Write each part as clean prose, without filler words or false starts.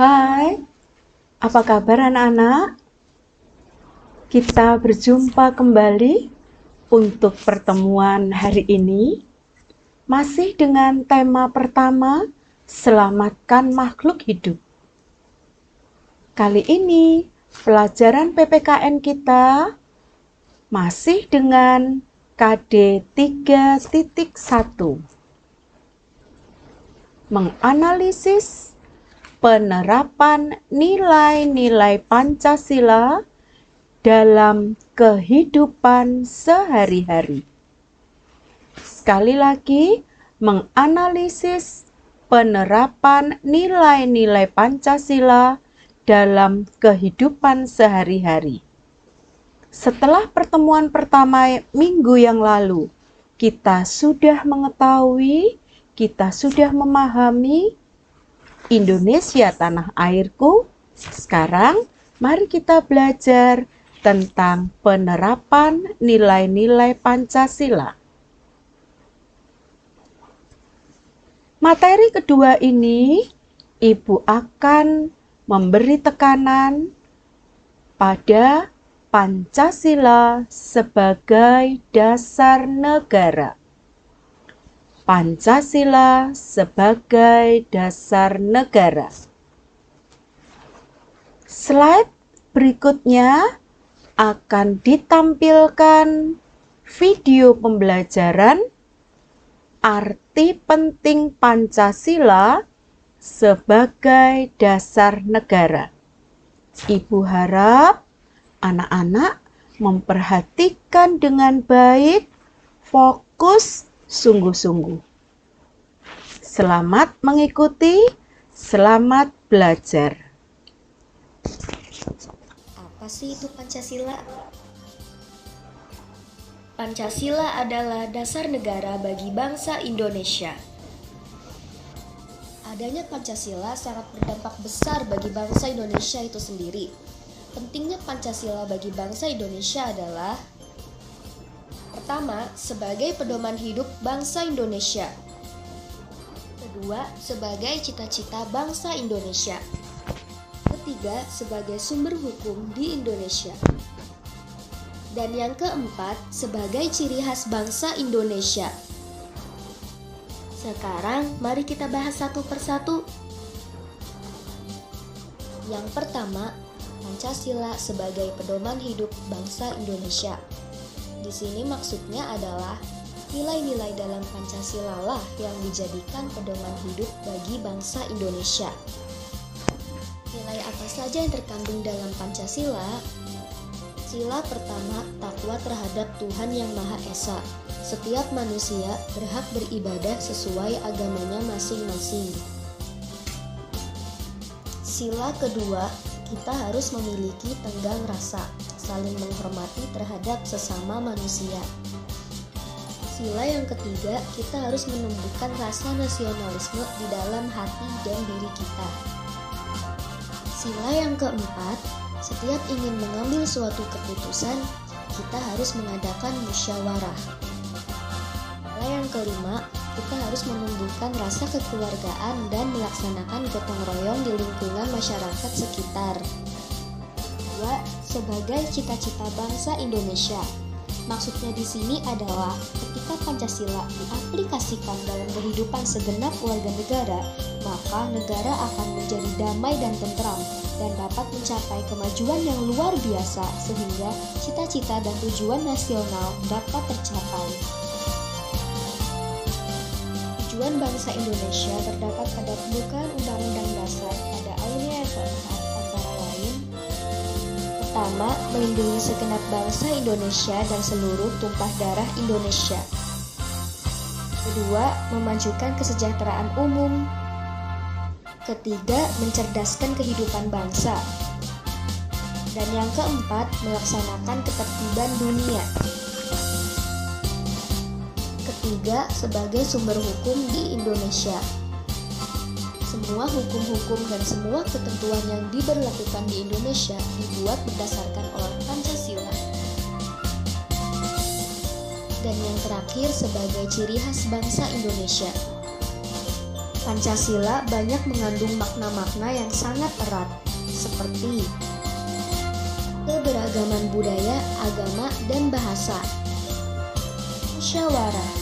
Hai, apa kabar anak-anak? Kita berjumpa kembali untuk pertemuan hari ini, masih dengan tema pertama, selamatkan makhluk hidup. Kali ini, pelajaran PPKN kita masih dengan KD 3.1. Menganalisis penerapan nilai-nilai Pancasila dalam kehidupan sehari-hari. Sekali lagi, menganalisis penerapan nilai-nilai Pancasila dalam kehidupan sehari-hari. Setelah pertemuan pertama minggu yang lalu, kita sudah mengetahui, kita sudah memahami Indonesia tanah airku. Sekarang mari kita belajar tentang penerapan nilai-nilai Pancasila. Materi kedua ini, Ibu akan memberi tekanan pada Pancasila sebagai dasar negara. Pancasila sebagai dasar negara. Slide berikutnya akan ditampilkan video pembelajaran arti penting Pancasila sebagai dasar negara. Ibu harap anak-anak memperhatikan dengan baik, fokus, sungguh-sungguh. Selamat mengikuti, selamat belajar. Apa sih itu Pancasila? Pancasila adalah dasar negara bagi bangsa Indonesia. Adanya Pancasila sangat berdampak besar bagi bangsa Indonesia itu sendiri. Pentingnya Pancasila bagi bangsa Indonesia adalah: pertama, sebagai pedoman hidup bangsa Indonesia. Kedua, sebagai cita-cita bangsa Indonesia. Ketiga, sebagai sumber hukum di Indonesia. Dan yang keempat, sebagai ciri khas bangsa Indonesia. Sekarang, mari kita bahas satu persatu. Yang pertama, Pancasila sebagai pedoman hidup bangsa Indonesia. Di sini maksudnya adalah nilai-nilai dalam Pancasila lah yang dijadikan pedoman hidup bagi bangsa Indonesia. Nilai apa saja yang terkandung dalam Pancasila? Sila pertama, takwa terhadap Tuhan Yang Maha Esa. Setiap manusia berhak beribadah sesuai agamanya masing-masing. Sila kedua, kita harus memiliki tenggang rasa, saling menghormati terhadap sesama manusia. Sila yang ketiga, kita harus menumbuhkan rasa nasionalisme di dalam hati dan diri kita. Sila yang keempat, setiap ingin mengambil suatu keputusan, kita harus mengadakan musyawarah. Sila yang kelima, kita harus menumbuhkan rasa kekeluargaan dan melaksanakan gotong royong di lingkungan masyarakat sekitar. Kedua, sebagai cita-cita bangsa Indonesia. Maksudnya di sini adalah ketika Pancasila diaplikasikan dalam kehidupan segenap warga negara, maka negara akan menjadi damai dan tentram dan dapat mencapai kemajuan yang luar biasa sehingga cita-cita dan tujuan nasional dapat tercapai. Tujuan bangsa Indonesia terdapat pada pembukaan Undang-Undang Dasar pada alinea keempat, antara lain: pertama, melindungi segenap bangsa Indonesia dan seluruh tumpah darah Indonesia. Kedua, memajukan kesejahteraan umum. Ketiga, mencerdaskan kehidupan bangsa. Dan yang keempat, melaksanakan ketertiban dunia. Ketiga, sebagai sumber hukum di Indonesia. Semua hukum-hukum dan semua ketentuan yang diberlakukan di Indonesia dibuat berdasarkan oleh Pancasila. Dan yang terakhir, sebagai ciri khas bangsa Indonesia. Pancasila banyak mengandung makna-makna yang sangat erat, seperti keberagaman budaya, agama, dan bahasa, musyawarah,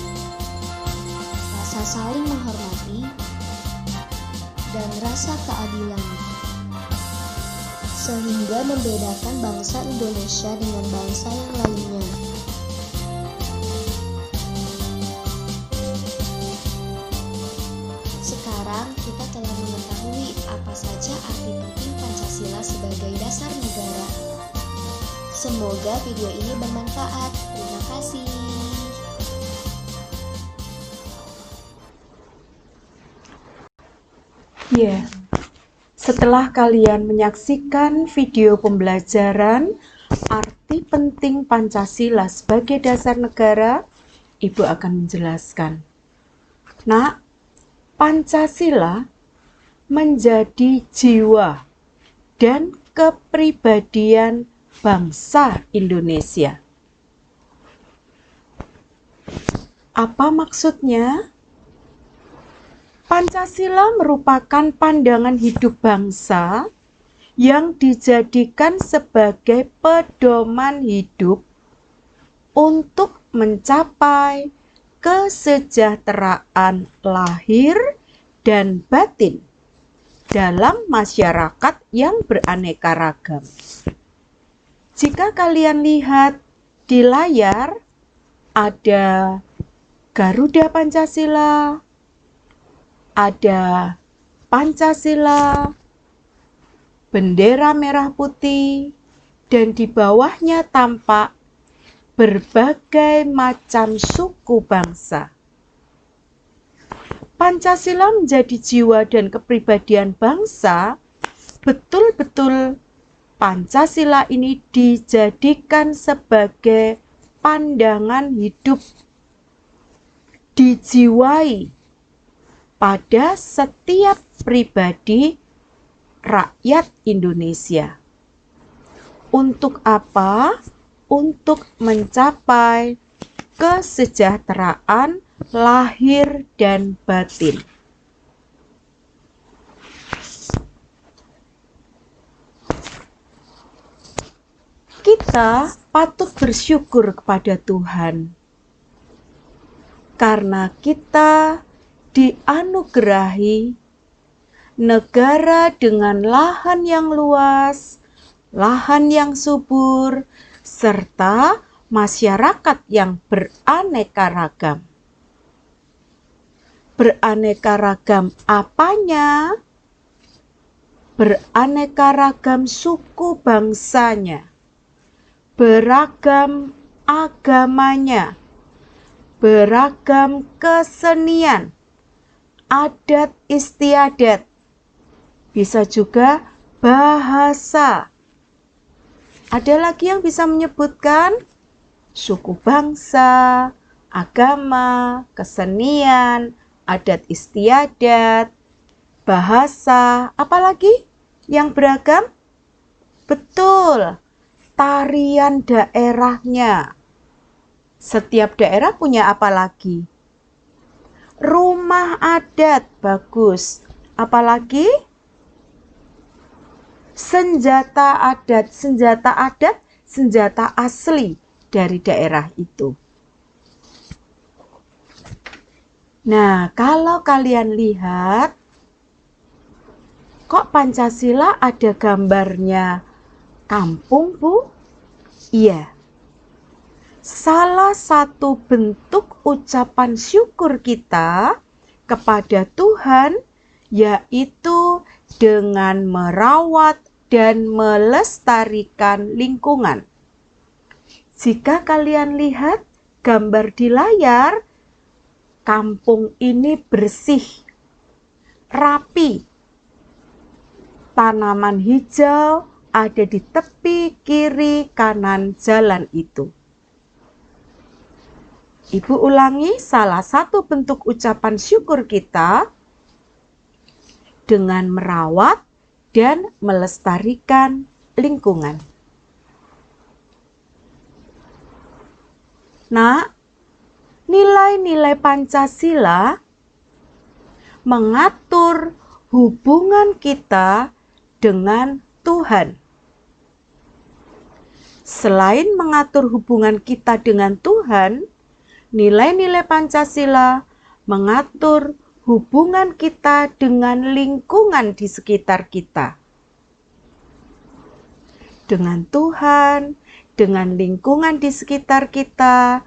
rasa saling menghormati, dan rasa keadilan, sehingga membedakan bangsa Indonesia dengan bangsa yang lainnya. Sekarang kita telah mengetahui apa saja arti penting Pancasila sebagai dasar negara. Semoga video ini bermanfaat. Terima kasih. Setelah kalian menyaksikan video pembelajaran arti penting Pancasila sebagai dasar negara, Ibu akan menjelaskan. Nak, Pancasila menjadi jiwa dan kepribadian bangsa Indonesia. Apa maksudnya? Pancasila merupakan pandangan hidup bangsa yang dijadikan sebagai pedoman hidup untuk mencapai kesejahteraan lahir dan batin dalam masyarakat yang beraneka ragam. Jika kalian lihat di layar, ada Garuda Pancasila, ada Pancasila, bendera merah putih, dan di bawahnya tampak berbagai macam suku bangsa. Pancasila menjadi jiwa dan kepribadian bangsa. Betul-betul Pancasila ini dijadikan sebagai pandangan hidup, dijiwai pada setiap pribadi rakyat Indonesia. Untuk apa? Untuk mencapai kesejahteraan lahir dan batin. Kita patut bersyukur kepada Tuhan karena kita dianugerahi negara dengan lahan yang luas, lahan yang subur, serta masyarakat yang beraneka ragam. Beraneka ragam apanya? Beraneka ragam suku bangsanya, beragam agamanya, beragam kesenian, adat istiadat, bisa juga bahasa. Ada lagi yang bisa menyebutkan suku bangsa, agama, kesenian, adat istiadat, bahasa, apalagi yang beragam? Betul, tarian daerahnya. Setiap daerah punya apa lagi? Rumah adat, bagus. Apalagi? Senjata adat, senjata asli dari daerah itu. Nah, kalau kalian lihat, kok Pancasila ada gambarnya kampung, Bu? Iya. Salah satu bentuk ucapan syukur kita kepada Tuhan yaitu dengan merawat dan melestarikan lingkungan. Jika kalian lihat gambar di layar, kampung ini bersih, rapi. Tanaman hijau ada di tepi kiri kanan jalan itu. Ibu ulangi, salah satu bentuk ucapan syukur kita dengan merawat dan melestarikan lingkungan. Nah, nilai-nilai Pancasila mengatur hubungan kita dengan Tuhan. Selain mengatur hubungan kita dengan Tuhan, nilai-nilai Pancasila mengatur hubungan kita dengan lingkungan di sekitar kita. Dengan Tuhan, dengan lingkungan di sekitar kita,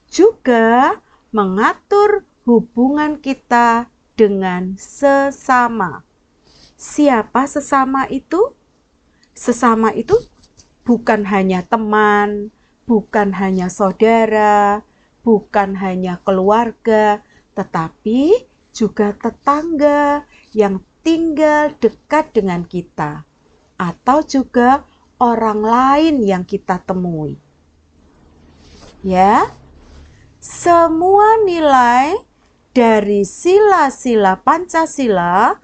juga mengatur hubungan kita dengan sesama. Siapa sesama itu? Sesama itu bukan hanya teman, bukan hanya saudara, bukan hanya keluarga, tetapi juga tetangga yang tinggal dekat dengan kita, atau juga orang lain yang kita temui. Ya, semua nilai dari sila-sila Pancasila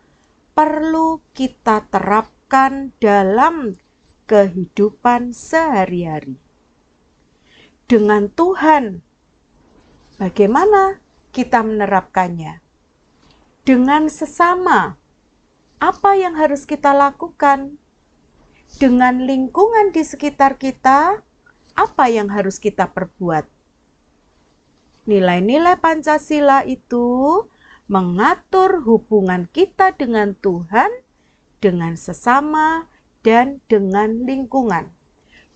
perlu kita terapkan dalam kehidupan sehari-hari. Dengan Tuhan, bagaimana kita menerapkannya? Dengan sesama, apa yang harus kita lakukan? Dengan lingkungan di sekitar kita, apa yang harus kita perbuat? Nilai-nilai Pancasila itu mengatur hubungan kita dengan Tuhan, dengan sesama, dan dengan lingkungan.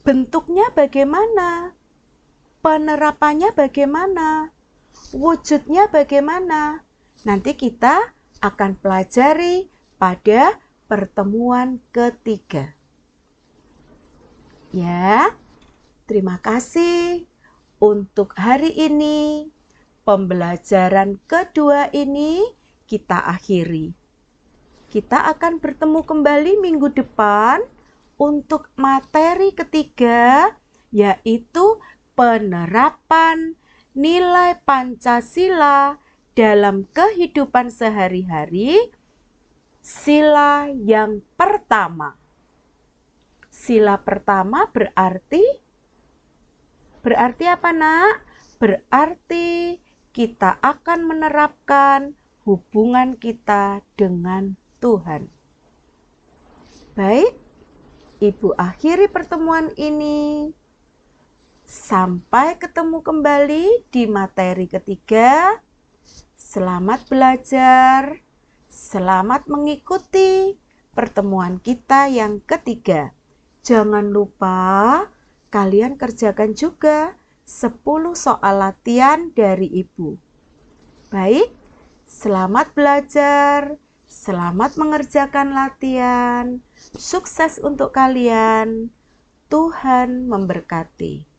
Bentuknya bagaimana? Penerapannya bagaimana? Wujudnya bagaimana? Nanti kita akan pelajari pada pertemuan ketiga. Ya, terima kasih untuk hari ini. Pembelajaran kedua ini kita akhiri. Kita akan bertemu kembali minggu depan untuk materi ketiga, yaitu penerapan nilai Pancasila dalam kehidupan sehari-hari. Sila yang pertama. Sila pertama berarti apa, Nak? Berarti kita akan menerapkan hubungan kita dengan Tuhan. Baik, Ibu akhiri pertemuan ini. Sampai ketemu kembali di materi ketiga. Selamat belajar, selamat mengikuti pertemuan kita yang ketiga. Jangan lupa kalian kerjakan juga 10 soal latihan dari Ibu. Baik, selamat belajar, selamat mengerjakan latihan. Sukses untuk kalian. Tuhan memberkati.